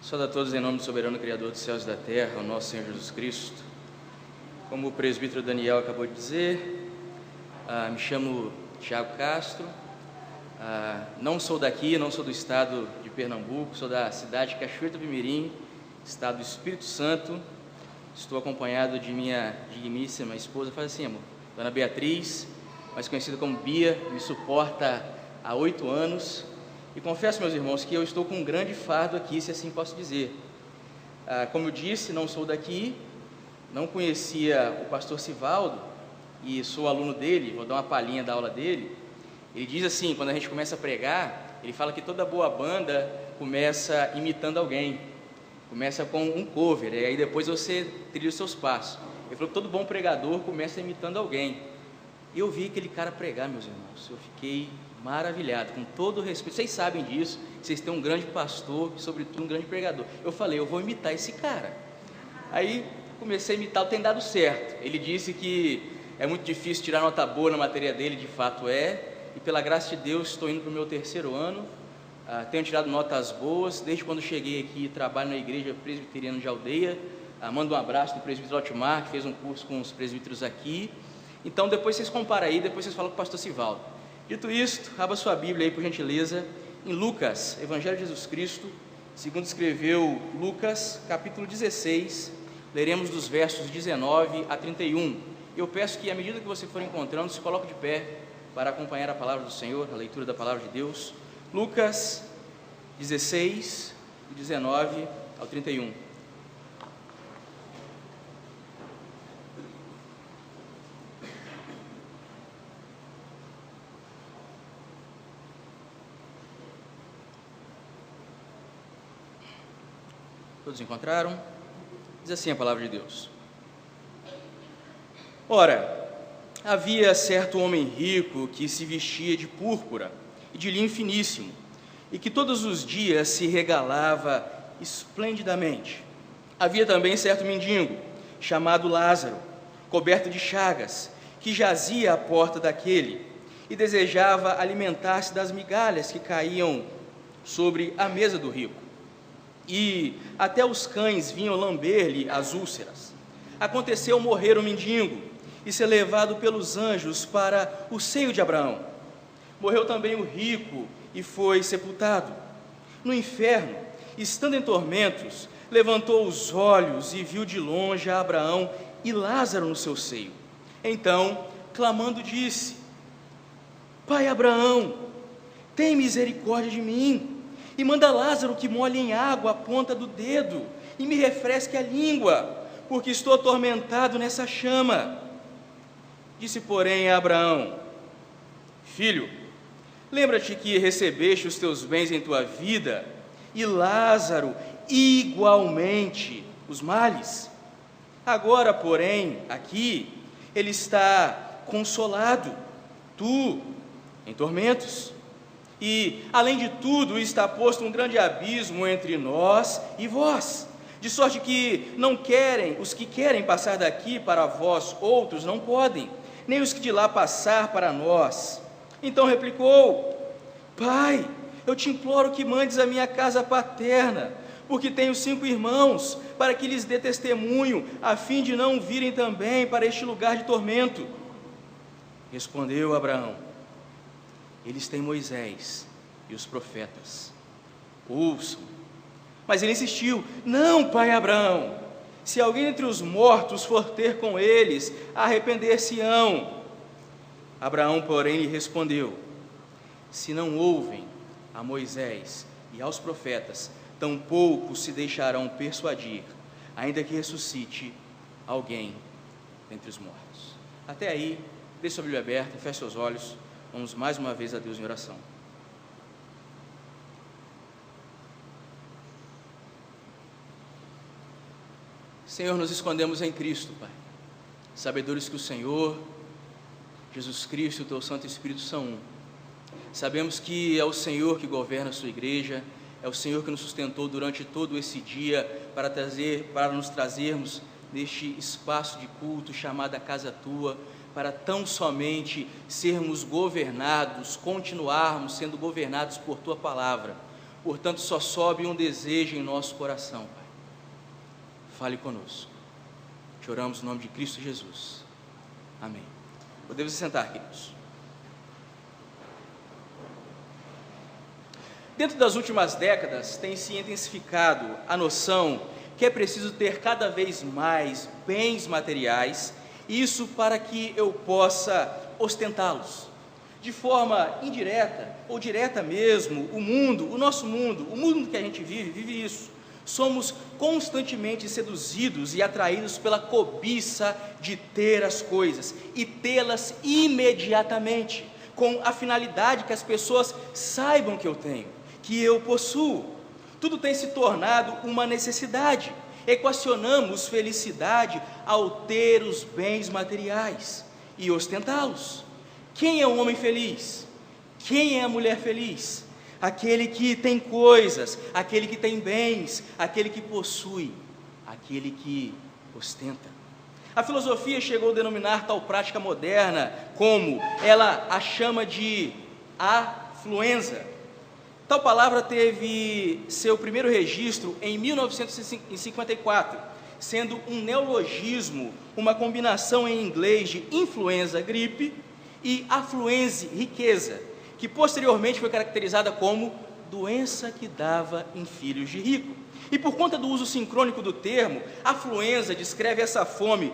Saúde a todos em nome do soberano Criador dos céus e da terra, o nosso Senhor Jesus Cristo. Como o presbítero Daniel acabou de dizer, me chamo Thiago Castro, não sou daqui, não sou do estado de Pernambuco, sou da cidade de Cachoeira do Pimirim, estado do Espírito Santo. Estou acompanhado de minha digníssima esposa, faz assim, amor, Dona Beatriz, mais conhecida como Bia, me suporta há 8 anos. E confesso, meus irmãos, que eu estou com um grande fardo aqui, se assim posso dizer. Como eu disse, não sou daqui, não conhecia o pastor Sivaldo, e sou aluno dele, vou dar uma palhinha da aula dele. Ele diz assim, quando a gente começa a pregar, ele fala que toda boa banda começa imitando alguém, começa com um cover, e aí depois você trilha os seus passos. Ele falou que todo bom pregador começa imitando alguém. E eu vi aquele cara pregar, meus irmãos, eu fiquei maravilhado, com todo o respeito, vocês sabem disso, vocês têm um grande pastor e sobretudo um grande pregador. Eu falei, eu vou imitar esse cara. Aí comecei a imitar, tem dado certo. Ele disse que é muito difícil tirar nota boa na matéria dele, de fato é, e pela graça de Deus estou indo para o meu 3º ano, tenho tirado notas boas, desde quando cheguei aqui, trabalho na igreja presbiteriana de Aldeia, mando um abraço do presbítero Otmar, que fez um curso com os presbíteros aqui. Então depois vocês comparam aí, depois vocês falam com o pastor Sivaldo. Dito isto, abra sua Bíblia aí, por gentileza, em Lucas, Evangelho de Jesus Cristo, segundo escreveu Lucas, capítulo 16, leremos dos versos 19 a 31. Eu peço que, à medida que você for encontrando, se coloque de pé para acompanhar a palavra do Senhor, a leitura da palavra de Deus. Lucas 16, 19 ao 31. Todos encontraram? Diz assim a palavra de Deus. Ora, havia certo homem rico que se vestia de púrpura e de linho finíssimo, e que todos os dias se regalava esplendidamente. Havia também certo mendigo, chamado Lázaro, coberto de chagas, que jazia à porta daquele, e desejava alimentar-se das migalhas que caíam sobre a mesa do rico. E até os cães vinham lamber-lhe as úlceras. Aconteceu morrer o mendigo e ser levado pelos anjos para o seio de Abraão. Morreu também o rico e foi sepultado. No inferno, estando em tormentos, levantou os olhos e viu de longe a Abraão e Lázaro no seu seio. Então, clamando, disse: Pai Abraão, tem misericórdia de mim, e manda Lázaro que molhe em água a ponta do dedo e me refresque a língua, porque estou atormentado nessa chama. Disse, porém, a Abraão: Filho, lembra-te que recebeste os teus bens em tua vida, e Lázaro igualmente os males. Agora, porém, aqui ele está consolado, tu em tormentos. E, além de tudo, está posto um grande abismo entre nós e vós, de sorte que os que querem passar daqui para vós outros não podem, nem os que de lá passar para nós. Então replicou: Pai, eu te imploro que mandes a minha casa paterna, porque tenho 5 irmãos, para que lhes dê testemunho, a fim de não virem também para este lugar de tormento. Respondeu Abraão: Eles têm Moisés e os profetas, ouçam. Mas ele insistiu: Não, pai Abraão, se alguém entre os mortos for ter com eles, arrepender-se-ão. Abraão, porém, lhe respondeu: Se não ouvem a Moisés e aos profetas, tampouco se deixarão persuadir, ainda que ressuscite alguém dentre os mortos. Até aí, deixe sua Bíblia aberta, feche seus olhos. Vamos mais uma vez a Deus em oração. Senhor, nos escondemos em Cristo, Pai, sabedores que o Senhor, Jesus Cristo e o Teu Santo Espírito são um. Sabemos que é o Senhor que governa a Sua igreja, é o Senhor que nos sustentou durante todo esse dia para nos trazermos neste espaço de culto chamado a Casa Tua, para tão somente sermos governados, continuarmos sendo governados por Tua Palavra. Portanto, só sobe um desejo em nosso coração, Pai. Fale conosco. Te oramos no nome de Cristo Jesus. Amém. Podemos se sentar, queridos. Dentro das últimas décadas, tem se intensificado a noção que é preciso ter cada vez mais bens materiais, isso para que eu possa ostentá-los. De forma indireta ou direta mesmo, o nosso mundo, o mundo que a gente vive isso. Somos constantemente seduzidos e atraídos pela cobiça de ter as coisas e tê-las imediatamente, com a finalidade que as pessoas saibam que eu tenho, que eu possuo. Tudo tem se tornado uma necessidade. Equacionamos felicidade ao ter os bens materiais e ostentá-los. Quem é o homem feliz? Quem é a mulher feliz? Aquele que tem coisas, aquele que tem bens, aquele que possui, aquele que ostenta. A filosofia chegou a denominar tal prática moderna como ela a chama de afluenza. Tal palavra teve seu primeiro registro em 1954, sendo um neologismo, uma combinação em inglês de influenza, gripe, e affluenze, riqueza, que posteriormente foi caracterizada como doença que dava em filhos de rico. E por conta do uso sincrônico do termo, affluenza descreve essa fome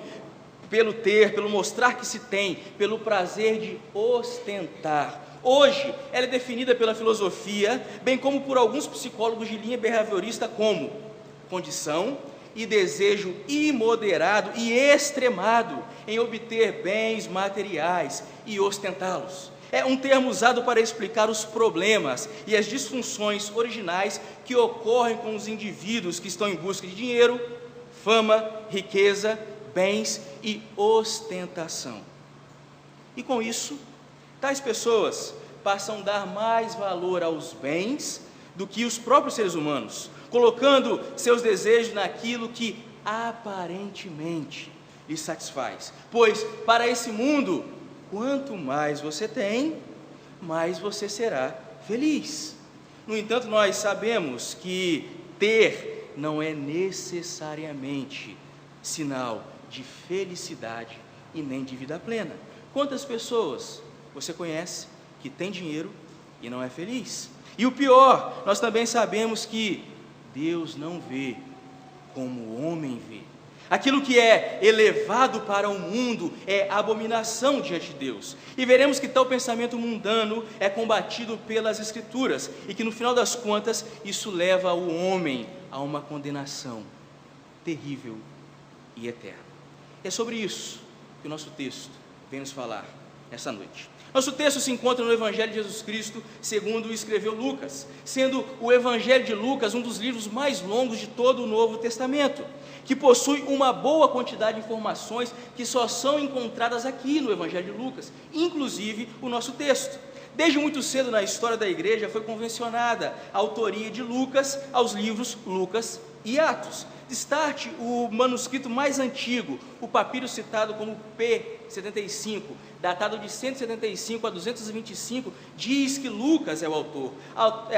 pelo ter, pelo mostrar que se tem, pelo prazer de ostentar. Hoje, ela é definida pela filosofia, bem como por alguns psicólogos de linha behaviorista, como condição e desejo imoderado e extremado em obter bens materiais e ostentá-los. É um termo usado para explicar os problemas e as disfunções originais que ocorrem com os indivíduos que estão em busca de dinheiro, fama, riqueza, bens e ostentação. E com isso, tais pessoas passam a dar mais valor aos bens do que os próprios seres humanos, colocando seus desejos naquilo que aparentemente lhes satisfaz. Pois para esse mundo, quanto mais você tem, mais você será feliz. No entanto, nós sabemos que ter não é necessariamente sinal de felicidade e nem de vida plena. Quantas pessoas você conhece que tem dinheiro e não é feliz? E o pior, nós também sabemos que Deus não vê como o homem vê. Aquilo que é elevado para o mundo é abominação diante de Deus. E veremos que tal pensamento mundano é combatido pelas Escrituras e que no final das contas isso leva o homem a uma condenação terrível e eterna. É sobre isso que o nosso texto vem nos falar essa noite. Nosso texto se encontra no Evangelho de Jesus Cristo, segundo o escreveu Lucas, sendo o Evangelho de Lucas um dos livros mais longos de todo o Novo Testamento, que possui uma boa quantidade de informações que só são encontradas aqui no Evangelho de Lucas, inclusive o nosso texto. Desde muito cedo na história da igreja foi convencionada a autoria de Lucas aos livros Lucas e Atos. Destaque o manuscrito mais antigo, o papiro citado como P75, datado de 175 a 225, diz que Lucas é o autor.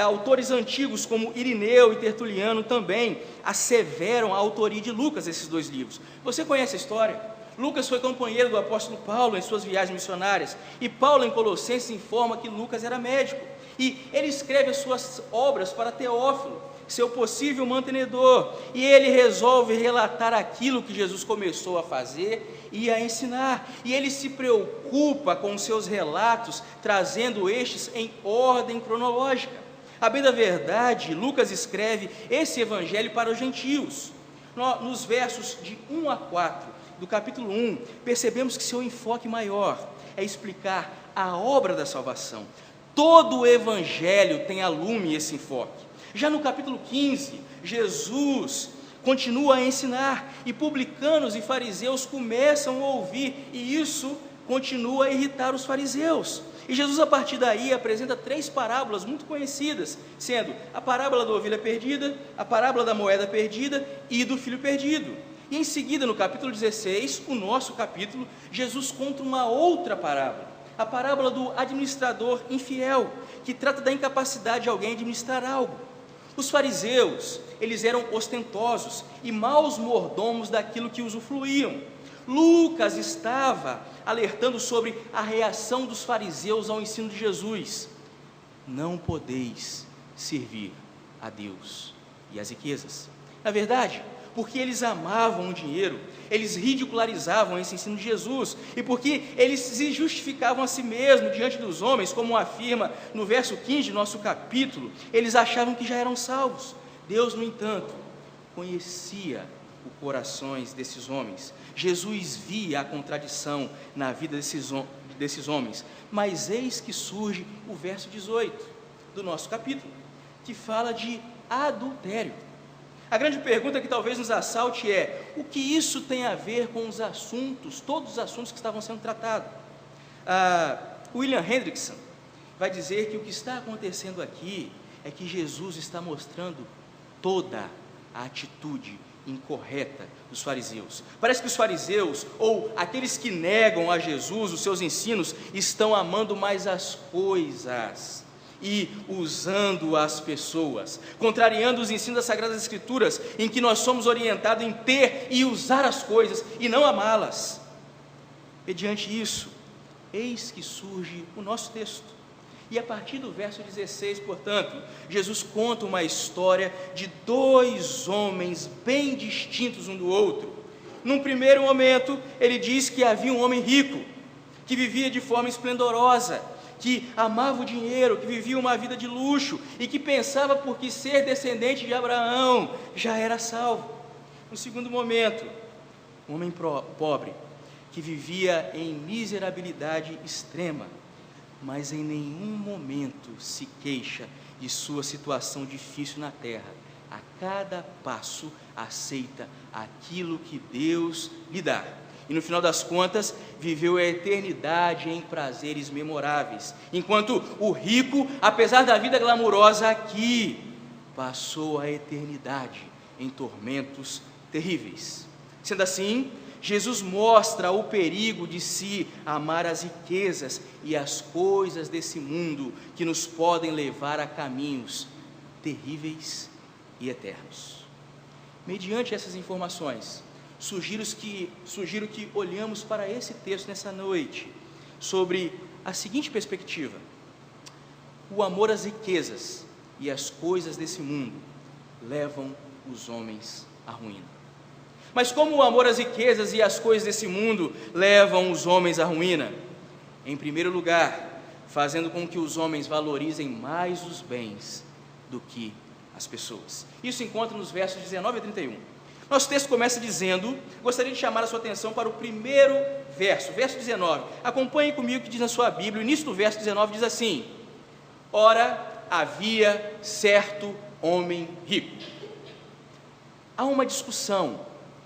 Autores antigos como Irineu e Tertuliano também asseveram a autoria de Lucas, esses dois livros. Você conhece a história? Lucas foi companheiro do apóstolo Paulo em suas viagens missionárias, e Paulo em Colossenses informa que Lucas era médico, e ele escreve as suas obras para Teófilo, seu possível mantenedor, e ele resolve relatar aquilo que Jesus começou a fazer e a ensinar, e ele se preocupa com seus relatos, trazendo estes em ordem cronológica. A bem da verdade, Lucas escreve esse evangelho para os gentios. Nos versos de 1 a 4 do capítulo 1, percebemos que seu enfoque maior é explicar a obra da salvação. Todo o evangelho tem a lume esse enfoque. Já no capítulo 15, Jesus continua a ensinar, e publicanos e fariseus começam a ouvir, e isso continua a irritar os fariseus. E Jesus, a partir daí, apresenta 3 parábolas muito conhecidas, sendo a parábola da ovelha perdida, a parábola da moeda perdida e do filho perdido. E em seguida, no capítulo 16, o nosso capítulo, Jesus conta uma outra parábola, a parábola do administrador infiel, que trata da incapacidade de alguém administrar algo. Os fariseus, eles eram ostentosos e maus mordomos daquilo que usufruíam. Lucas estava alertando sobre a reação dos fariseus ao ensino de Jesus. Não podeis servir a Deus e as riquezas. Na verdade, porque eles amavam o dinheiro, eles ridicularizavam esse ensino de Jesus, e porque eles se justificavam a si mesmos diante dos homens, como afirma no verso 15 do nosso capítulo, eles achavam que já eram salvos. Deus, no entanto, conhecia os corações desses homens. Jesus via a contradição na vida desses homens, mas eis que surge o verso 18 do nosso capítulo, que fala de adultério. A grande pergunta que talvez nos assalte é: o que isso tem a ver com os assuntos, todos os assuntos que estavam sendo tratados? William Hendrickson vai dizer que o que está acontecendo aqui é que Jesus está mostrando toda a atitude incorreta dos fariseus. Parece que os fariseus, ou aqueles que negam a Jesus, os seus ensinos, estão amando mais as coisas e usando as pessoas, contrariando os ensinos das Sagradas Escrituras, em que nós somos orientados em ter e usar as coisas e não amá-las. Mediante isso, eis que surge o nosso texto. E a partir do verso 16, portanto, Jesus conta uma história de dois homens bem distintos um do outro. Num primeiro momento, ele diz que havia um homem rico, que vivia de forma esplendorosa, que amava o dinheiro, que vivia uma vida de luxo e que pensava porque ser descendente de Abraão já era salvo. No segundo momento, um homem pobre, que vivia em miserabilidade extrema, mas em nenhum momento se queixa de sua situação difícil na terra. A cada passo aceita aquilo que Deus lhe dá. E no final das contas, viveu a eternidade em prazeres memoráveis, enquanto o rico, apesar da vida glamurosa aqui, passou a eternidade em tormentos terríveis. Sendo assim, Jesus mostra o perigo de se amar as riquezas e as coisas desse mundo, que nos podem levar a caminhos terríveis e eternos. Mediante essas informações, sugiro que olhamos para esse texto nessa noite, sobre a seguinte perspectiva: o amor às riquezas e às coisas desse mundo levam os homens à ruína. Mas como o amor às riquezas e às coisas desse mundo levam os homens à ruína? Em primeiro lugar, fazendo com que os homens valorizem mais os bens do que as pessoas. Isso encontra nos versos 19 a 31. Nosso texto começa dizendo, gostaria de chamar a sua atenção para o primeiro verso, verso 19. Acompanhe comigo o que diz na sua Bíblia. O início do verso 19 diz assim: ora, havia certo homem rico. Há uma discussão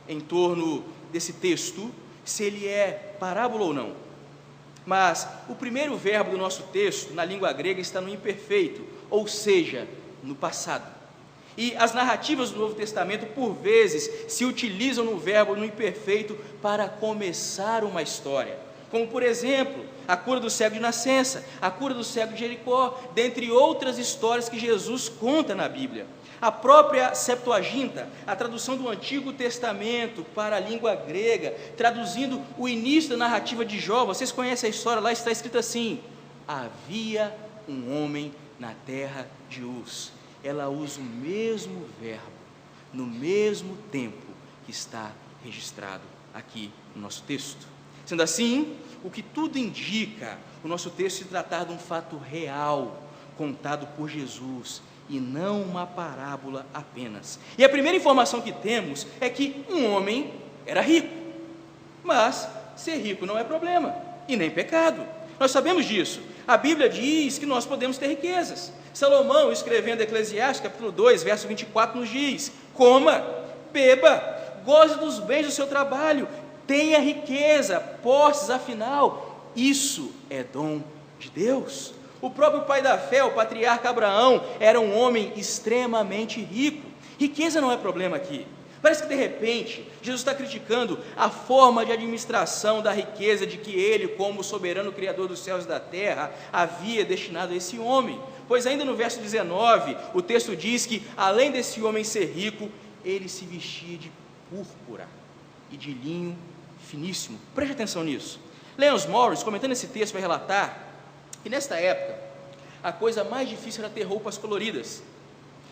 em torno desse texto, se ele é parábola ou não. Mas o primeiro verbo do nosso texto, na língua grega, está no imperfeito, ou seja, no passado. E as narrativas do Novo Testamento, por vezes, se utilizam no verbo no imperfeito para começar uma história. Como, por exemplo, a cura do cego de nascença, a cura do cego de Jericó, dentre outras histórias que Jesus conta na Bíblia. A própria Septuaginta, a tradução do Antigo Testamento para a língua grega, traduzindo o início da narrativa de Jó, vocês conhecem a história, lá está escrito assim: havia um homem na terra de Uz. Ela usa o mesmo verbo, no mesmo tempo que está registrado aqui no nosso texto. Sendo assim, o que tudo indica, o nosso texto se tratar de um fato real, contado por Jesus, e não uma parábola apenas. E a primeira informação que temos é que um homem era rico, mas ser rico não é problema, e nem pecado. Nós sabemos disso. A Bíblia diz que nós podemos ter riquezas. Salomão, escrevendo Eclesiastes, capítulo 2, verso 24, nos diz: coma, beba, goze dos bens do seu trabalho, tenha riqueza, posses, afinal, isso é dom de Deus. O próprio pai da fé, o patriarca Abraão, era um homem extremamente rico. Riqueza não é problema aqui. Parece que de repente, Jesus está criticando a forma de administração da riqueza de que ele, como soberano criador dos céus e da terra, havia destinado a esse homem. pois ainda no verso 19, o texto diz que, além desse homem ser rico, ele se vestia de púrpura e de linho finíssimo. Preste atenção nisso. Lance Morris, comentando esse texto, vai relatar que nesta época, a coisa mais difícil era ter roupas coloridas.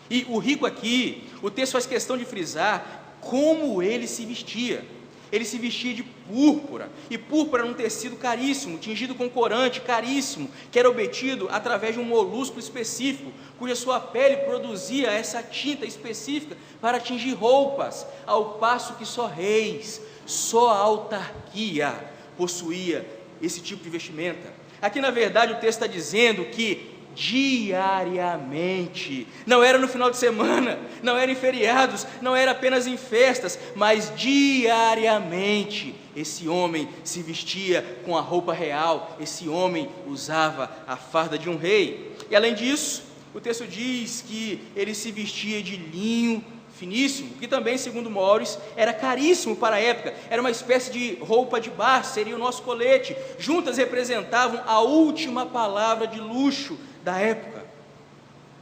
E o rico aqui, o texto faz questão de frisar como ele se vestia. Ele se vestia de púrpura, e púrpura era um tecido caríssimo, tingido com corante caríssimo, que era obtido através de um molusco específico, cuja sua pele produzia essa tinta específica para tingir roupas, ao passo que só reis, só a autarquia possuía esse tipo de vestimenta. Aqui, na verdade, o texto está dizendo que diariamente, não era no final de semana, não era em feriados, não era apenas em festas, mas diariamente, esse homem se vestia com a roupa real, esse homem usava a farda de um rei. E além disso, o texto diz que ele se vestia de linho finíssimo, que também, segundo Morris, era caríssimo para a época, era uma espécie de roupa de bar, seria o nosso colete. Juntas representavam a última palavra de luxo da época.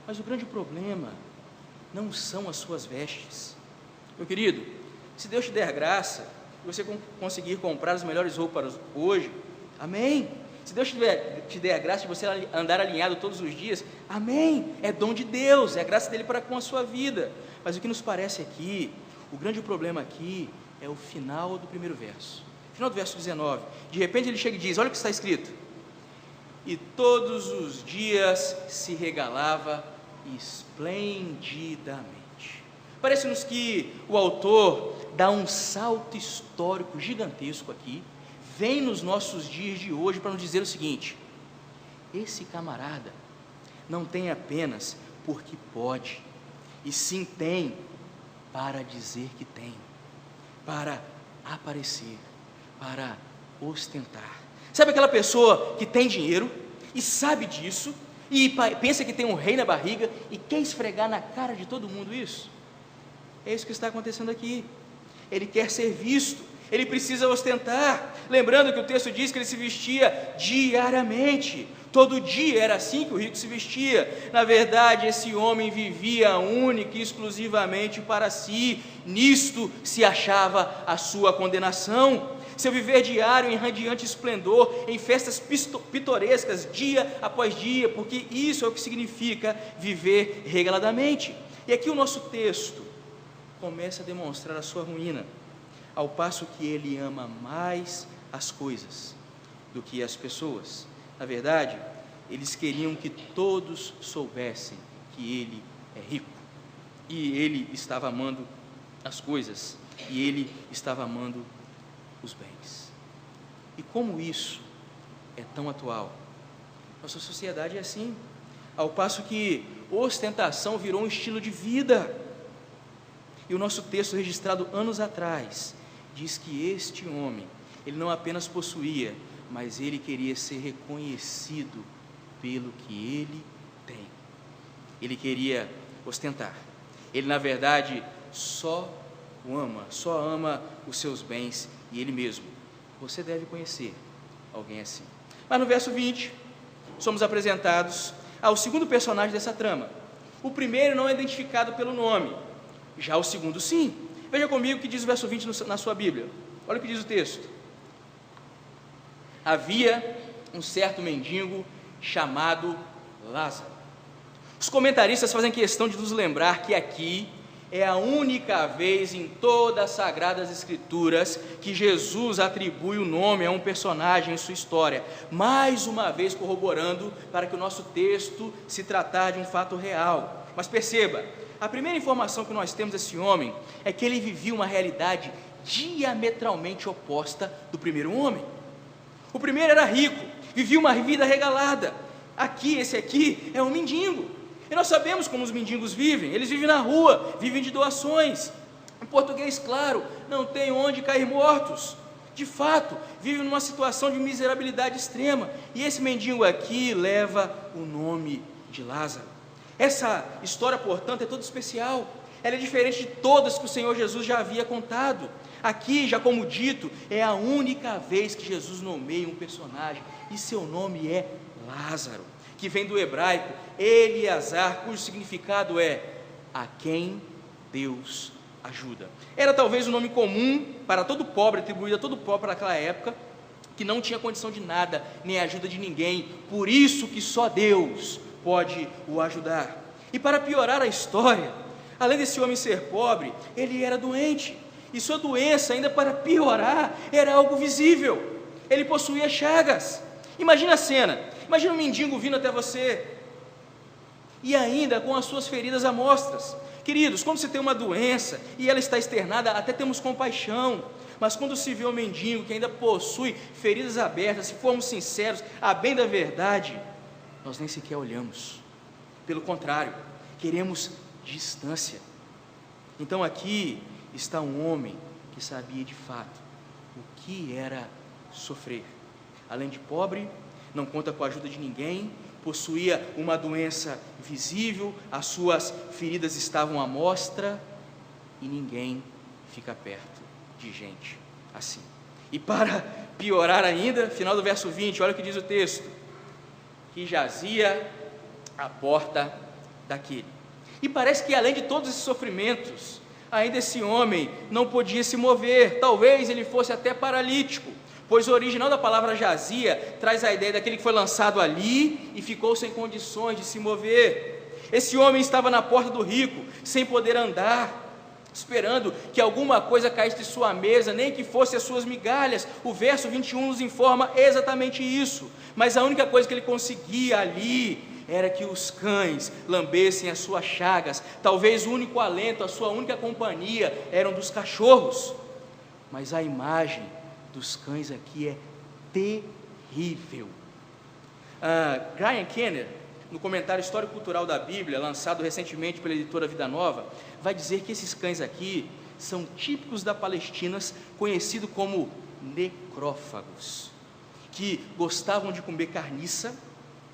Mas o grande problema não são as suas vestes. Meu querido, se Deus te der graça, e você conseguir comprar as melhores roupas hoje, amém. Se Deus te der a graça de você andar alinhado todos os dias, amém, é dom de Deus, é a graça dele para com a sua vida. Mas o que nos parece aqui, o grande problema aqui, é o final do primeiro verso, final do verso 19, de repente ele chega e diz, olha o que está escrito, e todos os dias se regalava esplendidamente. Parece-nos que o autor dá um salto histórico gigantesco aqui, vem nos nossos dias de hoje para nos dizer o seguinte, esse camarada não tem apenas porque pode, e sim tem para dizer que tem, para aparecer, para ostentar. Sabe aquela pessoa que tem dinheiro e sabe disso, e pensa que tem um rei na barriga e quer esfregar na cara de todo mundo isso? É isso que está acontecendo aqui. Ele quer ser visto, ele precisa ostentar. Lembrando que o texto diz que ele se vestia diariamente, todo dia era assim que o rico se vestia. Na verdade, esse homem vivia única e exclusivamente para si, nisto se achava a sua condenação. Seu viver diário em radiante esplendor, em festas pitorescas, dia após dia, porque isso é o que significa viver regaladamente. E aqui o nosso texto começa a demonstrar a sua ruína, ao passo que ele ama mais as coisas do que as pessoas. Na verdade, eles queriam que todos soubessem que ele é rico, e ele estava amando as coisas, e ele estava amando os bens. E como isso é tão atual? Nossa sociedade é assim, ao passo que ostentação virou um estilo de vida. E o nosso texto, registrado anos atrás, diz que este homem, ele não apenas possuía, mas ele queria ser reconhecido pelo que ele tem. Ele queria ostentar. Ele, na verdade, só ama os seus bens e ele mesmo. Você deve conhecer alguém assim. Mas no verso 20, somos apresentados ao segundo personagem dessa trama. O primeiro não é identificado pelo nome, já o segundo sim. Veja comigo o que diz o verso 20 na sua Bíblia. Olha o que diz o texto. Havia um certo mendigo chamado Lázaro. Os comentaristas fazem questão de nos lembrar que aqui é a única vez em todas as Sagradas Escrituras que Jesus atribui o nome a um personagem em sua história, mais uma vez corroborando para que o nosso texto se tratar de um fato real. Mas perceba, a primeira informação que nós temos desse homem é que ele vivia uma realidade diametralmente oposta do primeiro homem. O primeiro era rico, vivia uma vida regalada. Esse aqui é um mendigo. E nós sabemos como os mendigos vivem. Eles vivem na rua, vivem de doações. Em português, claro, não tem onde cair mortos. De fato, vivem numa situação de miserabilidade extrema. E esse mendigo aqui leva o nome de Lázaro. Essa história, portanto, é toda especial. Ela é diferente de todas que o Senhor Jesus já havia contado. Aqui, já como dito, é a única vez que Jesus nomeia um personagem, e seu nome é Lázaro. que vem do hebraico Eleazar, cujo significado é a quem Deus ajuda. Era talvez um nome comum para todo pobre, atribuído a todo pobre naquela época, que não tinha condição de nada, nem ajuda de ninguém, por isso que só Deus pode o ajudar. E para piorar a história, além desse homem ser pobre, ele era doente, e sua doença, ainda para piorar, era algo visível. Ele possuía chagas. Imagina a cena, imagina um mendigo vindo até você, e ainda com as suas feridas à mostras. Queridos, quando se tem uma doença, e ela está externada, até temos compaixão, mas quando se vê um mendigo que ainda possui feridas abertas, se formos sinceros, a bem da verdade, nós nem sequer olhamos, pelo contrário, queremos distância. Então aqui está um homem que sabia de fato o que era sofrer. Além de pobre, não conta com a ajuda de ninguém, possuía uma doença visível, as suas feridas estavam à mostra, e ninguém fica perto de gente assim. E para piorar ainda, final do verso 20, olha o que diz o texto: que jazia à porta daquele. E parece que além de todos esses sofrimentos, ainda esse homem não podia se mover, talvez ele fosse até paralítico, pois o original da palavra jazia traz a ideia daquele que foi lançado ali e ficou sem condições de se mover. Esse homem estava na porta do rico, sem poder andar, esperando que alguma coisa caísse de sua mesa, nem que fosse as suas migalhas. O verso 21 nos informa exatamente isso, mas a única coisa que ele conseguia ali era que os cães lambessem as suas chagas. Talvez o único alento, a sua única companhia eram dos cachorros, mas a imagem dos cães aqui é terrível. Graham Kenner, no comentário histórico-cultural da Bíblia, lançado recentemente pela editora Vida Nova, vai dizer que esses cães aqui são típicos da Palestina, conhecidos como necrófagos, que gostavam de comer carniça.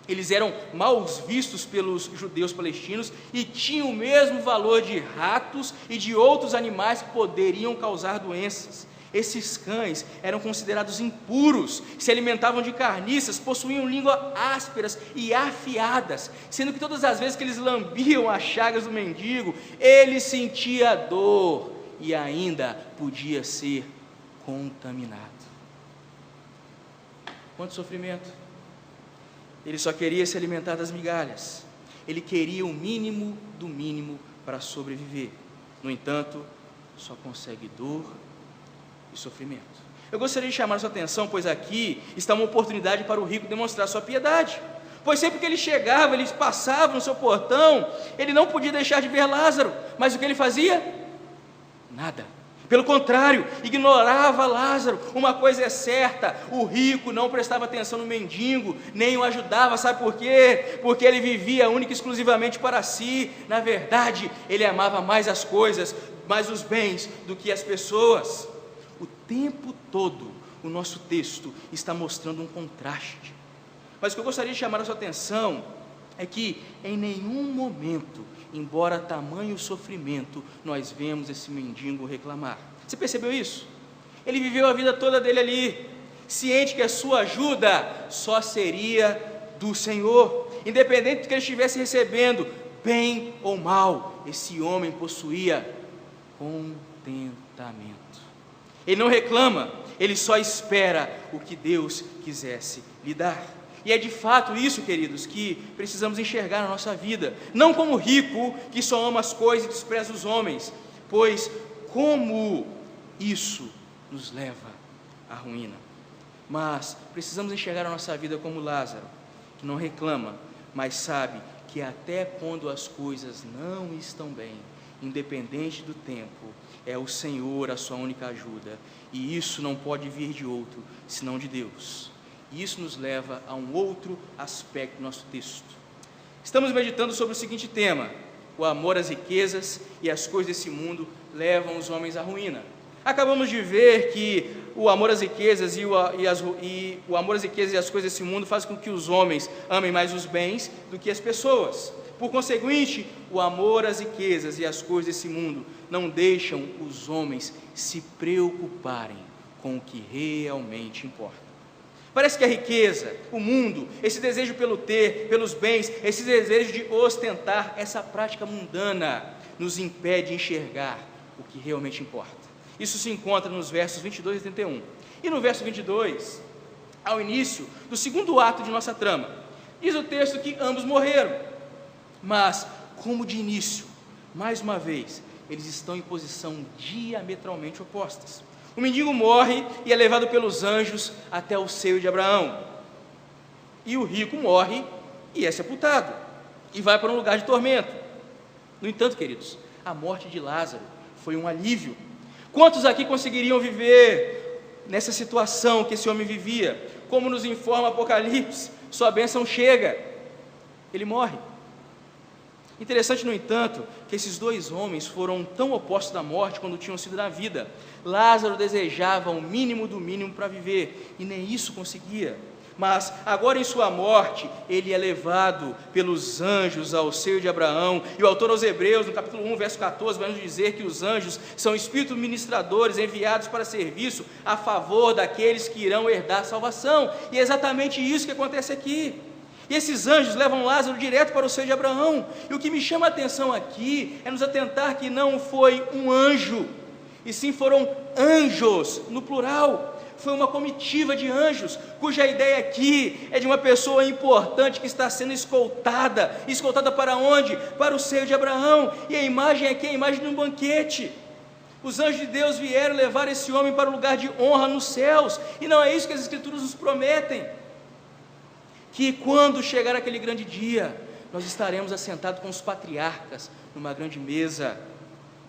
Eles eram mal vistos pelos judeus palestinos e tinham o mesmo valor de ratos e de outros animais que poderiam causar doenças. Esses cães eram considerados impuros, se alimentavam de carniças, possuíam línguas ásperas e afiadas, sendo que todas as vezes que eles lambiam as chagas do mendigo, ele sentia dor e ainda podia ser contaminado. Quanto sofrimento! Ele só queria se alimentar das migalhas, ele queria o mínimo do mínimo para sobreviver. No entanto, só consegue dor e sofrimento. Eu gostaria de chamar a sua atenção, pois aqui está uma oportunidade para o rico demonstrar sua piedade, pois sempre que ele chegava, ele passava no seu portão, ele não podia deixar de ver Lázaro, mas o que ele fazia? Nada. Pelo contrário, ignorava Lázaro. Uma coisa é certa, o rico não prestava atenção no mendigo, nem o ajudava. Sabe por quê? Porque ele vivia única e exclusivamente para si. Na verdade, ele amava mais as coisas, mais os bens do que as pessoas. O tempo todo, o nosso texto está mostrando um contraste. Mas o que eu gostaria de chamar a sua atenção é que em nenhum momento, embora tamanho sofrimento, nós vemos esse mendigo reclamar. Você percebeu isso? Ele viveu a vida toda dele ali, ciente que a sua ajuda só seria do Senhor, independente do que ele estivesse recebendo, bem ou mal. Esse homem possuía contentamento. Ele não reclama, ele só espera o que Deus quisesse lhe dar. E é de fato isso, queridos, que precisamos enxergar na nossa vida, não como rico que só ama as coisas e despreza os homens, pois como isso nos leva à ruína. Mas precisamos enxergar a nossa vida como Lázaro, que não reclama, mas sabe que até quando as coisas não estão bem, independente do tempo, é o Senhor a sua única ajuda, e isso não pode vir de outro, senão de Deus. E isso nos leva a um outro aspecto do nosso texto. Estamos meditando sobre o seguinte tema: o amor às riquezas e as coisas desse mundo levam os homens à ruína. Acabamos de ver que o amor às riquezas o amor às riquezas e as coisas desse mundo faz com que os homens amem mais os bens do que as pessoas. Por conseguinte, o amor às riquezas e as coisas desse mundo não deixam os homens se preocuparem com o que realmente importa. Parece que a riqueza, o mundo, esse desejo pelo ter, pelos bens, esse desejo de ostentar, essa prática mundana nos impede de enxergar o que realmente importa. Isso se encontra nos versos 22 e 31. E no verso 22, ao início do segundo ato de nossa trama, diz o texto que ambos morreram, mas como de início, mais uma vez, eles estão em posição diametralmente opostas. O mendigo morre e é levado pelos anjos até o seio de Abraão. E o rico morre e é sepultado, e vai para um lugar de tormento. No entanto, queridos, a morte de Lázaro foi um alívio. Quantos aqui conseguiriam viver nessa situação que esse homem vivia? Como nos informa Apocalipse, sua bênção chega, ele morre. Interessante, no entanto, que esses dois homens foram tão opostos da morte quando tinham sido na vida. Lázaro desejava o mínimo do mínimo para viver, e nem isso conseguia. Mas agora em sua morte, ele é levado pelos anjos ao seio de Abraão. E o autor aos Hebreus, no capítulo 1, verso 14, vai nos dizer que os anjos são espíritos ministradores enviados para serviço a favor daqueles que irão herdar a salvação. E é exatamente isso que acontece aqui. E esses anjos levam Lázaro direto para o seio de Abraão. E o que me chama a atenção aqui é nos atentar que não foi um anjo, e sim foram anjos, no plural. Foi uma comitiva de anjos, cuja ideia aqui é de uma pessoa importante que está sendo escoltada. Escoltada para onde? Para o seio de Abraão. E a imagem aqui é a imagem de um banquete. Os anjos de Deus vieram levar esse homem para o lugar de honra nos céus. E não é isso que as Escrituras nos prometem? Que quando chegar aquele grande dia, nós estaremos assentados com os patriarcas, numa grande mesa,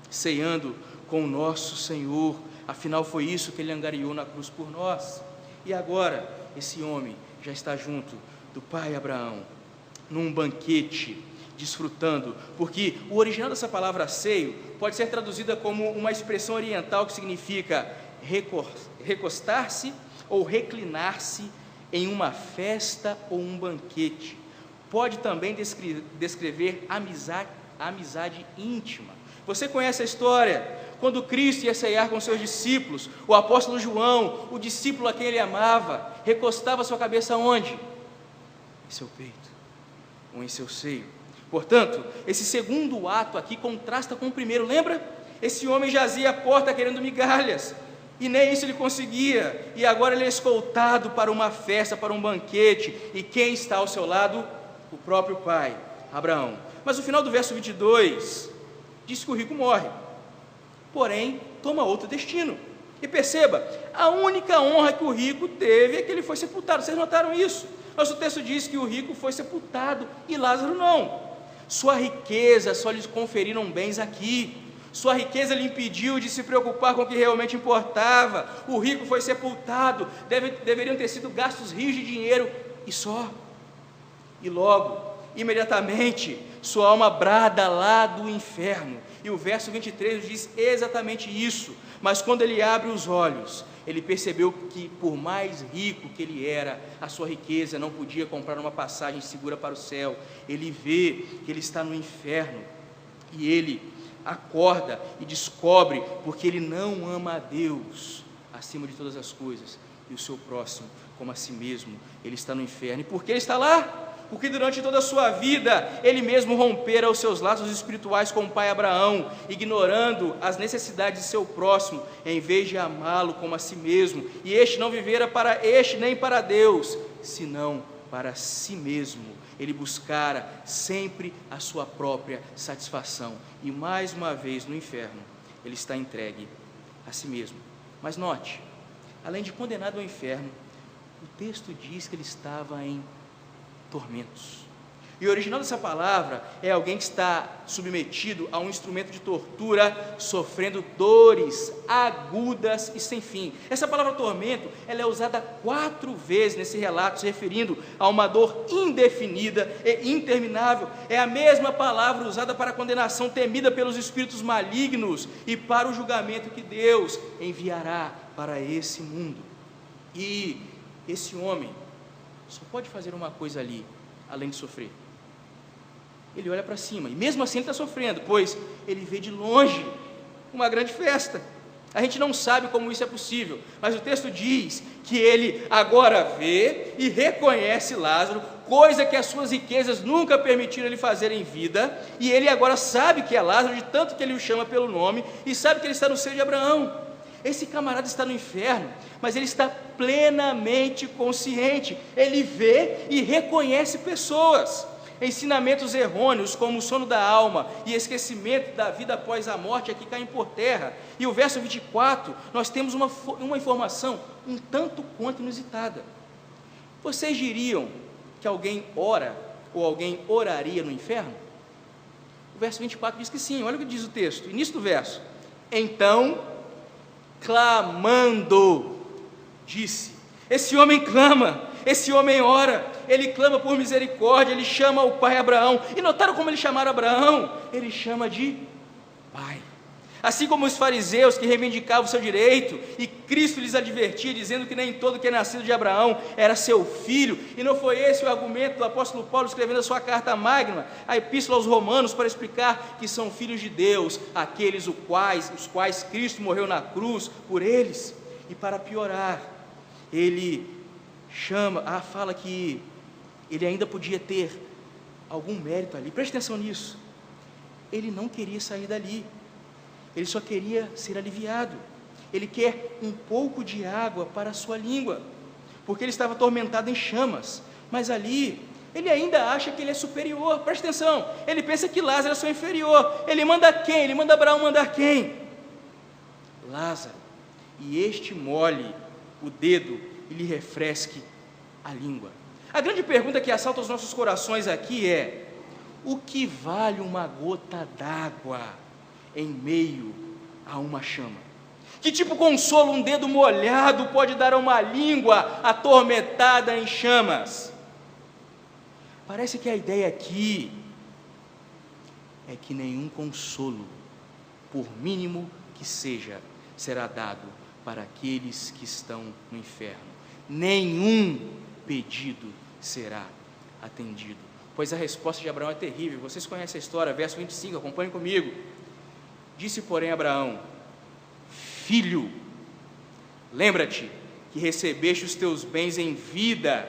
ceando com o nosso Senhor. Afinal foi isso que ele angariou na cruz por nós. E agora, esse homem já está junto do pai Abraão, num banquete, desfrutando, porque o original dessa palavra seio pode ser traduzida como uma expressão oriental que significa recostar-se ou reclinar-se em uma festa ou um banquete. Pode também descrever amizade íntima. Você conhece a história? Quando Cristo ia ceiar com seus discípulos, o apóstolo João, o discípulo a quem ele amava, recostava sua cabeça onde? Em seu peito, ou em seu seio. Portanto, esse segundo ato aqui contrasta com o primeiro. Lembra? Esse homem jazia à porta querendo migalhas, e nem isso ele conseguia, e agora ele é escoltado para uma festa, para um banquete, e quem está ao seu lado? O próprio pai, Abraão. Mas no final do verso 22, diz que o rico morre, porém toma outro destino. E perceba, a única honra que o rico teve é que ele foi sepultado. Vocês notaram isso? Nosso texto diz que o rico foi sepultado e Lázaro não. Sua riqueza só lhes conferiram bens aqui. Sua riqueza lhe impediu de se preocupar com o que realmente importava. O rico foi sepultado, deveriam ter sido gastos rios de dinheiro e só. E logo, imediatamente, sua alma brada lá do inferno. E o verso 23 diz exatamente isso. Mas quando ele abre os olhos, ele percebeu que por mais rico que ele era, a sua riqueza não podia comprar uma passagem segura para o céu. Ele vê que ele está no inferno, e ele acorda e descobre, porque ele não ama a Deus acima de todas as coisas, e o seu próximo como a si mesmo. Ele está no inferno. E por que ele está lá? Porque durante toda a sua vida, ele mesmo rompera os seus laços espirituais com o pai Abraão, ignorando as necessidades de seu próximo, em vez de amá-lo como a si mesmo. E este não vivera para este nem para Deus, senão para si mesmo. Ele buscara sempre a sua própria satisfação. E mais uma vez no inferno, ele está entregue a si mesmo. Mas note, além de condenado ao inferno, o texto diz que ele estava em tormentos. E o original dessa palavra é alguém que está submetido a um instrumento de tortura, sofrendo dores agudas e sem fim. Essa palavra tormento, ela é usada 4 vezes nesse relato, se referindo a uma dor indefinida e interminável. É a mesma palavra usada para a condenação temida pelos espíritos malignos e para o julgamento que Deus enviará para esse mundo. E esse homem só pode fazer uma coisa ali, além de sofrer. Ele olha para cima, e mesmo assim ele está sofrendo, pois ele vê de longe uma grande festa. A gente não sabe como isso é possível, mas o texto diz que ele agora vê e reconhece Lázaro, coisa que as suas riquezas nunca permitiram ele fazer em vida, e ele agora sabe que é Lázaro, de tanto que ele o chama pelo nome, e sabe que ele está no seio de Abraão. Esse camarada está no inferno, mas ele está plenamente consciente, ele vê e reconhece pessoas. Ensinamentos errôneos como o sono da alma e esquecimento da vida após a morte aqui caem por terra. E o verso 24, nós temos uma informação um tanto quanto inusitada. Vocês diriam que alguém ora ou alguém oraria no inferno? O verso 24 diz que sim. Olha o que diz o texto, início do verso: então, clamando, disse. Esse homem clama, esse homem ora, ele clama por misericórdia, ele chama o pai Abraão. E notaram como ele chamaram Abraão? Ele chama de pai. Assim como os fariseus que reivindicavam o seu direito, e Cristo lhes advertia, dizendo que nem todo que é nascido de Abraão era seu filho, e não foi esse o argumento do apóstolo Paulo escrevendo a sua carta magna, a epístola aos Romanos, para explicar que são filhos de Deus, aqueles os quais Cristo morreu na cruz por eles. E para piorar, ele fala que ele ainda podia ter algum mérito ali. Preste atenção nisso. Ele não queria sair dali, ele só queria ser aliviado. Ele quer um pouco de água para a sua língua, porque ele estava atormentado em chamas, mas ali ele ainda acha que ele é superior. Preste atenção, ele pensa que Lázaro é seu inferior. Ele manda quem? Ele manda Abraão mandar quem? Lázaro, e este molhe o dedo e lhe refresque a língua. A grande pergunta que assalta os nossos corações aqui é: o que vale uma gota d'água em meio a uma chama? Que tipo de consolo um dedo molhado pode dar a uma língua atormentada em chamas? Parece que a ideia aqui é que nenhum consolo, por mínimo que seja, será dado para aqueles que estão no inferno. Nenhum pedido será atendido, pois a resposta de Abraão é terrível. Vocês conhecem a história, verso 25, acompanhem comigo. Disse, porém, Abraão: filho, lembra-te que recebeste os teus bens em vida,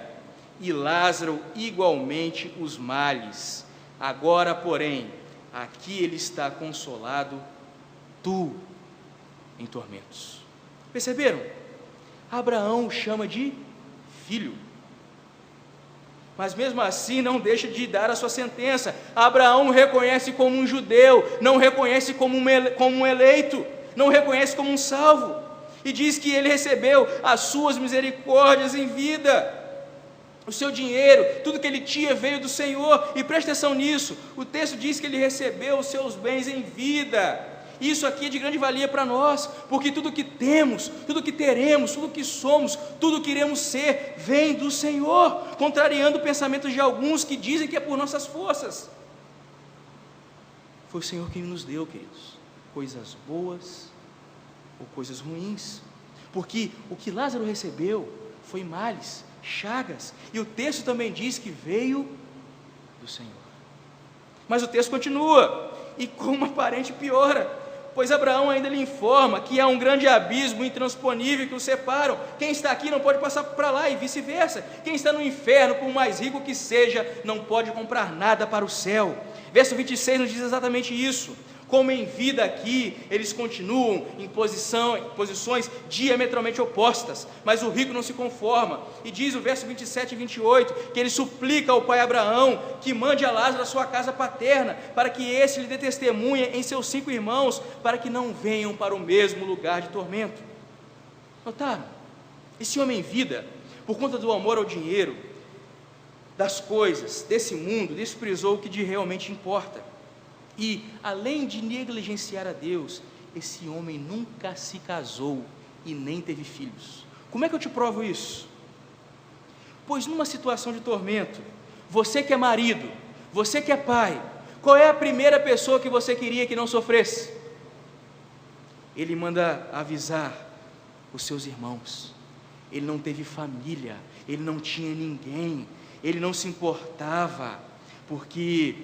e Lázaro igualmente os males. Agora, porém, aqui ele está consolado, tu em tormentos. Perceberam? Abraão o chama de filho, mas mesmo assim não deixa de dar a sua sentença. Abraão o reconhece como um judeu, não reconhece como um eleito, não reconhece como um salvo, e diz que ele recebeu as suas misericórdias em vida. O seu dinheiro, tudo que ele tinha veio do Senhor, e preste atenção nisso, o texto diz que ele recebeu os seus bens em vida. Isso aqui é de grande valia para nós, porque tudo que temos, tudo que teremos, tudo que somos, tudo que iremos ser, vem do Senhor, contrariando pensamentos de alguns que dizem que é por nossas forças. Foi o Senhor quem nos deu, queridos, coisas boas ou coisas ruins, porque o que Lázaro recebeu foi males, chagas, e o texto também diz que veio do Senhor. Mas o texto continua, e como aparente piora, pois Abraão ainda lhe informa que há um grande abismo intransponível que os separam. Quem está aqui não pode passar para lá, e vice-versa. Quem está no inferno, por mais rico que seja, não pode comprar nada para o céu. Verso 26 nos diz exatamente isso. Como em vida aqui, eles continuam em posições diametralmente opostas, mas o rico não se conforma, e diz o verso 27 e 28, que ele suplica ao pai Abraão, que mande a Lázaro à sua casa paterna, para que esse lhe dê testemunha em seus 5 irmãos, para que não venham para o mesmo lugar de tormento. Notaram? Esse homem em vida, por conta do amor ao dinheiro, das coisas, desse mundo, desprezou o que de realmente importa. E, além de negligenciar a Deus, esse homem nunca se casou e nem teve filhos. Como é que eu te provo isso? Pois numa situação de tormento, você que é marido, você que é pai, qual é a primeira pessoa que você queria que não sofresse? Ele manda avisar os seus irmãos. Ele não teve família, ele não tinha ninguém, ele não se importava, porque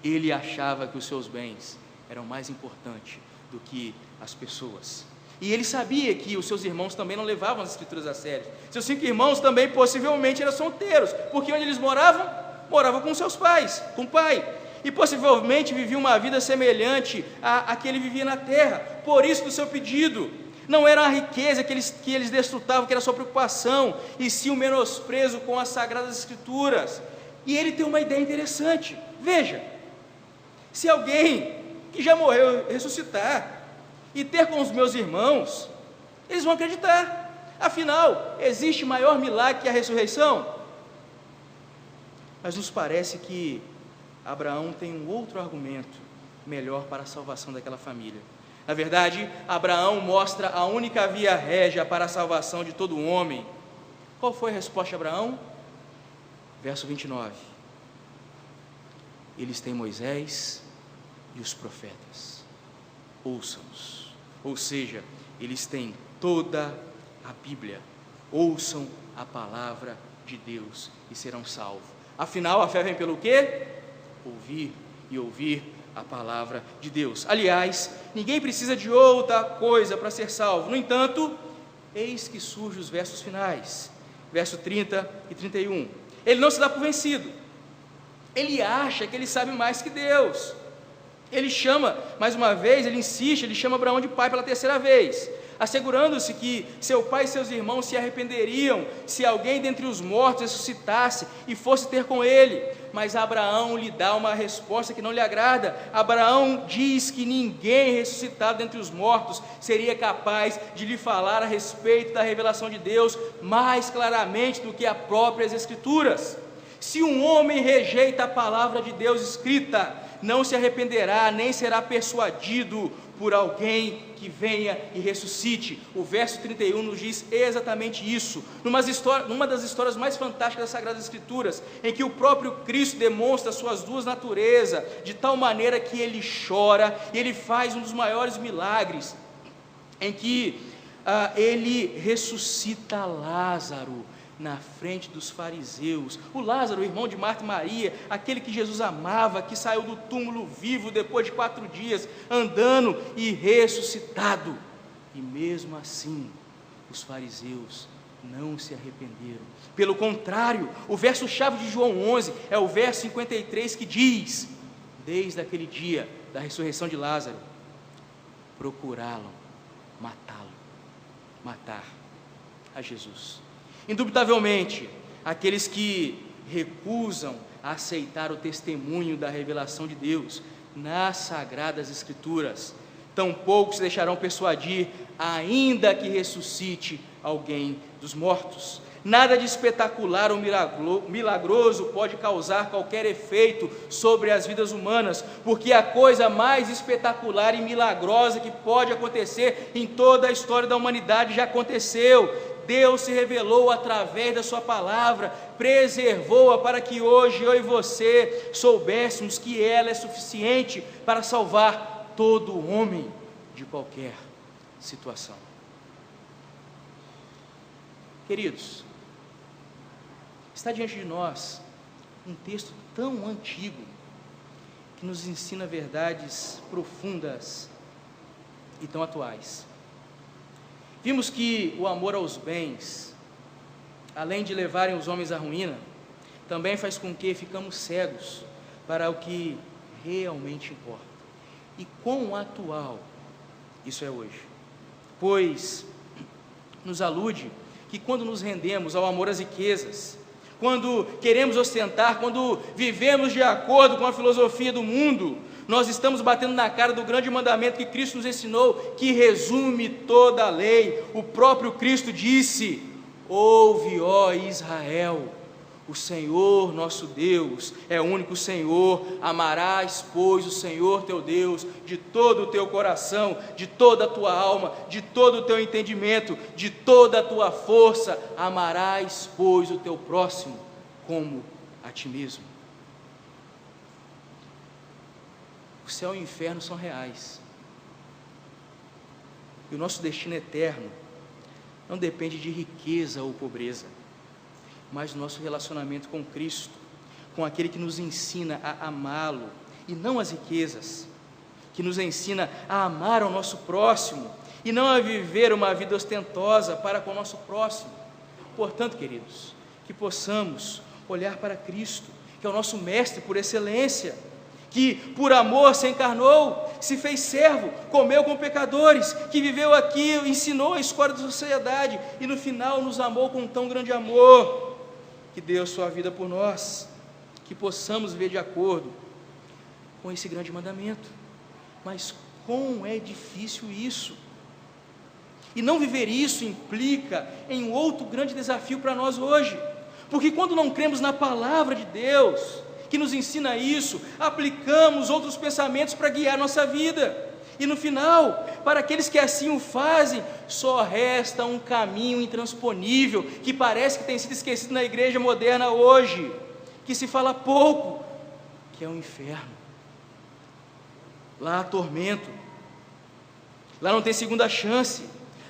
ele achava que os seus bens eram mais importantes do que as pessoas. E ele sabia que os seus irmãos também não levavam as escrituras a sério. Seus 5 irmãos também possivelmente eram solteiros, porque onde eles moravam? Moravam com seus pais, com o pai. E possivelmente viviam uma vida semelhante à que ele vivia na terra. Por isso do seu pedido. Não era a riqueza que eles desfrutavam, que era a sua preocupação, e sim o menosprezo com as sagradas escrituras. E ele tem uma ideia interessante. Veja, se alguém que já morreu ressuscitar e ter com os meus irmãos, eles vão acreditar. Afinal, existe maior milagre que a ressurreição? Mas nos parece que Abraão tem um outro argumento melhor para a salvação daquela família. Na verdade, Abraão mostra a única via régia para a salvação de todo homem. Qual foi a resposta de Abraão? Verso 29. Eles têm Moisés e os profetas. Ouçam-os. Ou seja, eles têm toda a Bíblia. Ouçam a palavra de Deus e serão salvos. Afinal, a fé vem pelo quê? Ouvir e ouvir a palavra de Deus. Aliás, ninguém precisa de outra coisa para ser salvo. No entanto, eis que surgem os versos finais, verso 30 e 31. Ele não se dá por vencido. Ele acha que ele sabe mais que Deus. Ele chama, mais uma vez, ele insiste, ele chama Abraão de pai pela 3ª vez, assegurando-se que seu pai e seus irmãos se arrependeriam se alguém dentre os mortos ressuscitasse e fosse ter com ele. Mas Abraão lhe dá uma resposta que não lhe agrada. Abraão diz que ninguém ressuscitado dentre os mortos seria capaz de lhe falar a respeito da revelação de Deus mais claramente do que as próprias Escrituras. Se um homem rejeita a palavra de Deus escrita, não se arrependerá, nem será persuadido por alguém que venha e ressuscite. O verso 31 nos diz exatamente isso, numa das histórias mais fantásticas das Sagradas Escrituras, em que o próprio Cristo demonstra suas duas naturezas, de tal maneira que ele chora, e ele faz um dos maiores milagres, em que ele ressuscita Lázaro na frente dos fariseus. O Lázaro, o irmão de Marta e Maria, aquele que Jesus amava, que saiu do túmulo vivo depois de 4 dias, andando e ressuscitado. E mesmo assim, os fariseus não se arrependeram. Pelo contrário, o verso-chave de João 11 é o verso 53 que diz: desde aquele dia da ressurreição de Lázaro, procuraram matar a Jesus. Indubitavelmente, aqueles que recusam aceitar o testemunho da revelação de Deus nas Sagradas Escrituras, tampouco se deixarão persuadir, ainda que ressuscite alguém dos mortos. Nada de espetacular ou milagroso pode causar qualquer efeito sobre as vidas humanas, porque a coisa mais espetacular e milagrosa que pode acontecer em toda a história da humanidade já aconteceu. Deus se revelou através da sua palavra, preservou-a para que hoje eu e você soubéssemos que ela é suficiente para salvar todo homem de qualquer situação. Queridos, está diante de nós um texto tão antigo que nos ensina verdades profundas e tão atuais. Vimos que o amor aos bens, além de levarem os homens à ruína, também faz com que ficamos cegos para o que realmente importa. E quão atual isso é hoje, pois nos alude que quando nos rendemos ao amor às riquezas, quando queremos ostentar, quando vivemos de acordo com a filosofia do mundo, nós estamos batendo na cara do grande mandamento que Cristo nos ensinou, que resume toda a lei. O próprio Cristo disse: ouve, ó Israel, o Senhor nosso Deus é o único Senhor. Amarás, pois, o Senhor teu Deus de todo o teu coração, de toda a tua alma, de todo o teu entendimento, de toda a tua força. Amarás, pois, o teu próximo como a ti mesmo. O céu e o inferno são reais, e o nosso destino eterno não depende de riqueza ou pobreza, mas do nosso relacionamento com Cristo, com aquele que nos ensina a amá-lo, e não as riquezas, que nos ensina a amar ao nosso próximo, e não a viver uma vida ostentosa para com o nosso próximo. Portanto, queridos, que possamos olhar para Cristo, que é o nosso mestre por excelência, que por amor se encarnou, se fez servo, comeu com pecadores, que viveu aqui, ensinou a escola da sociedade e no final nos amou com tão grande amor, que deu sua vida por nós. Que possamos viver de acordo com esse grande mandamento. Mas como é difícil isso! E não viver isso implica em um outro grande desafio para nós hoje, porque quando não cremos na palavra de Deus, que nos ensina isso, aplicamos outros pensamentos para guiar nossa vida, e no final, para aqueles que assim o fazem, só resta um caminho intransponível, que parece que tem sido esquecido na igreja moderna hoje, que se fala pouco, que é o inferno. Lá há tormento, lá não tem segunda chance,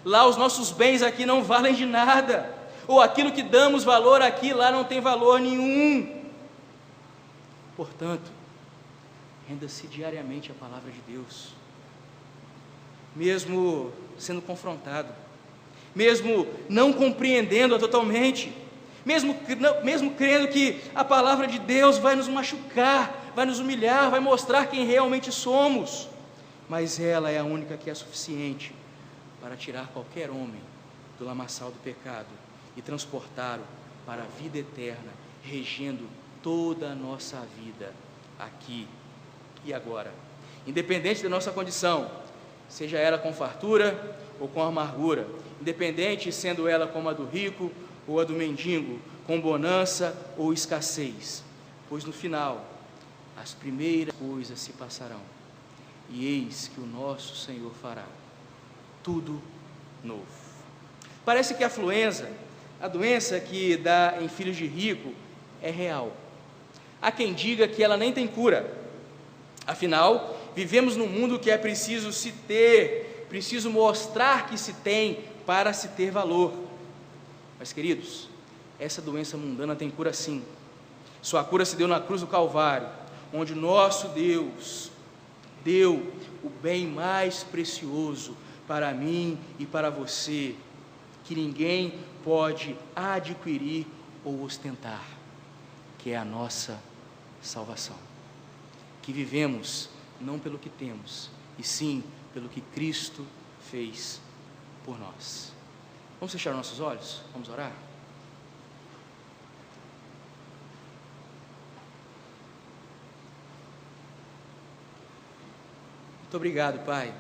lá os nossos bens aqui não valem de nada, ou aquilo que damos valor aqui, lá não tem valor nenhum. Portanto, renda-se diariamente à palavra de Deus, mesmo sendo confrontado, mesmo não compreendendo-a totalmente, mesmo crendo que a palavra de Deus vai nos machucar, vai nos humilhar, vai mostrar quem realmente somos, mas ela é a única que é suficiente para tirar qualquer homem do lamaçal do pecado e transportá-lo para a vida eterna, regendo toda a nossa vida, aqui e agora, independente da nossa condição, seja ela com fartura ou com amargura, independente sendo ela como a do rico ou a do mendigo, com bonança ou escassez, pois no final, as primeiras coisas se passarão, e eis que o nosso Senhor fará tudo novo. Parece que a influenza, a doença que dá em filhos de rico, é real. Há quem diga que ela nem tem cura. Afinal, vivemos num mundo que é preciso se ter, preciso mostrar que se tem para se ter valor. Mas, queridos, essa doença mundana tem cura sim. Sua cura se deu na cruz do Calvário, onde nosso Deus deu o bem mais precioso para mim e para você, que ninguém pode adquirir ou ostentar, que é a nossa salvação, que vivemos não pelo que temos, e sim pelo que Cristo fez por nós. Vamos fechar nossos olhos? Vamos orar? Muito obrigado, Pai,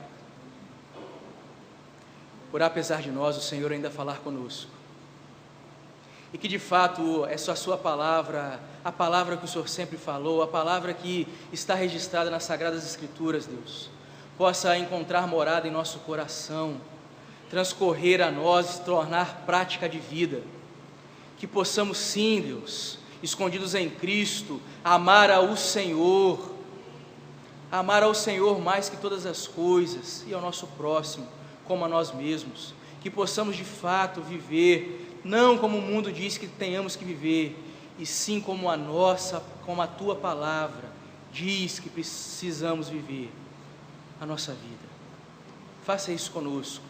por apesar de nós, o Senhor ainda falar conosco, e que de fato essa sua palavra, a palavra que o Senhor sempre falou, a palavra que está registrada nas Sagradas Escrituras, Deus, possa encontrar morada em nosso coração, transcorrer a nós e se tornar prática de vida, que possamos sim, Deus, escondidos em Cristo, amar ao Senhor mais que todas as coisas, e ao nosso próximo, como a nós mesmos, que possamos de fato viver, não como o mundo diz que tenhamos que viver, e sim como a Tua palavra diz que precisamos viver a nossa vida. Faça isso conosco,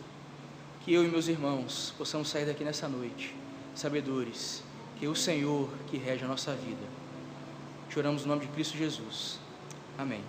que eu e meus irmãos possamos sair daqui nessa noite, sabedores que é o Senhor que rege a nossa vida. Te oramos no nome de Cristo Jesus. Amém.